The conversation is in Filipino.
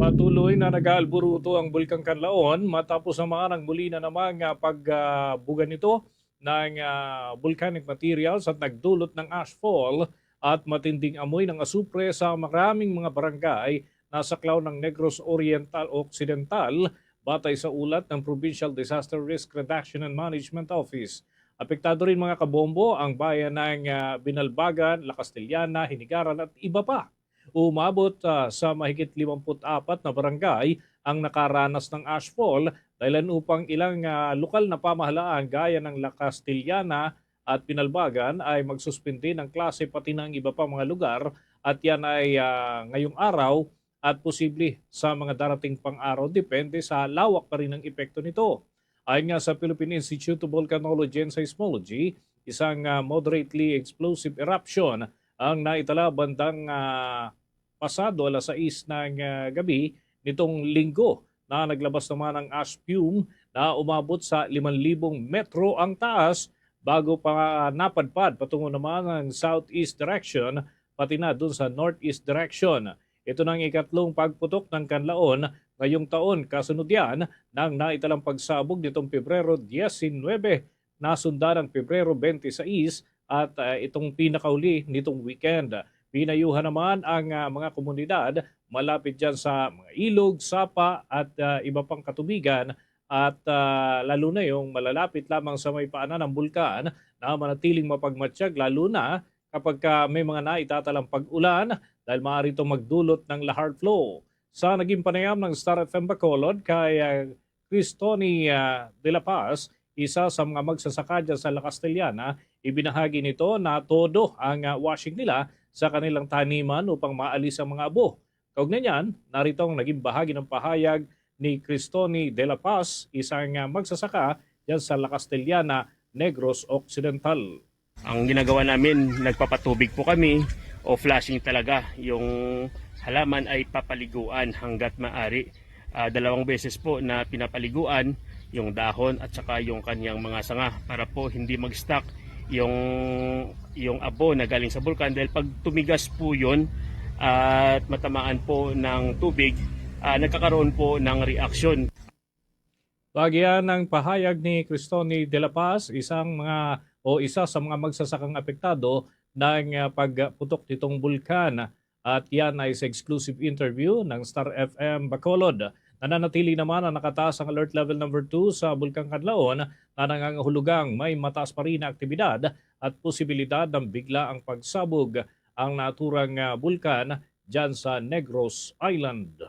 Patuloy na nag-aalburuto ang Bulkang Kanlaon matapos naman ang muli na namang pagbuga nito ng volcanic materials at nagdulot ng ashfall at matinding amoy ng asupre sa maraming mga barangay na saklaw ng Negros Oriental Occidental batay sa ulat ng Provincial Disaster Risk Reduction and Management Office. Apektado rin mga kabombo ang bayan ng Binalbagan, La Castellana, Hinigaran at iba pa. Umabot sa mahigit 54 na barangay ang nakaranas ng ashfall dahilan upang ilang lokal na pamahalaan gaya ng La Castellana at Pinalbagan ay magsuspindi ng klase pati ng iba pang mga lugar at yan ay ngayong araw at posible sa mga darating pang araw depende sa lawak pa rin ng epekto nito. Ayon nga sa Philippine Institute of Volcanology and Seismology, isang moderately explosive eruption ang naitala bandang pasado alas 6 ng gabi nitong linggo na naglabas naman ng ash fume na umabot sa 5,000 metro ang taas bago pa napadpad patungo naman ng southeast direction pati na dun sa northeast direction. Ito nang ikatlong pagputok ng Kanlaon ngayong taon kasunod yan ng naitalang pagsabog nitong Pebrero 19 nasundan ng Pebrero 26 at itong pinakauli nitong weekend. Pinayuhan naman ang mga komunidad malapit dyan sa mga ilog, sapa at iba pang katubigan at lalo na yung malalapit lamang sa may paanan ng bulkan na manatiling mapagmatsyag lalo na kapag may mga naitatalang pag-ulan dahil maaari itong magdulot ng lahar flow. Sa naging panayam ng Star FM Bacolod kay Cristoni de la Paz, isa sa mga magsasaka dyan sa La Castellana, ibinahagi nito na todo ang washing nila sa kanilang taniman upang maalis ang mga abo. Kaugnay niyan, narito ang naging bahagi ng pahayag ni Cristoni de la Paz, isang magsasaka dyan sa La Castellana, Negros Occidental. Ang ginagawa namin, nagpapatubig po kami o flashing talaga. Yung halaman ay papaliguan hanggat maaari. 2 beses po na pinapaliguan yung dahon at saka yung kanyang mga sanga para po hindi mag-stuck yung abo na galing sa bulkan dahil pag tumigas po yun at matamaan po ng tubig, nagkakaroon po ng reaction. Bagyan ng pahayag ni Cristoni de la Paz, isa sa mga magsasakang apektado ng pagputok nitong bulkan. At yan ay sa exclusive interview ng Star FM Bacolod. Nananatili naman ang nakataas ang alert level number 2 sa Bulkang Kanlaon na nangangahulugang may mataas pa rin na aktibidad at posibilidad ng bigla ang pagsabog ang naturang bulkan dyan sa Negros Island.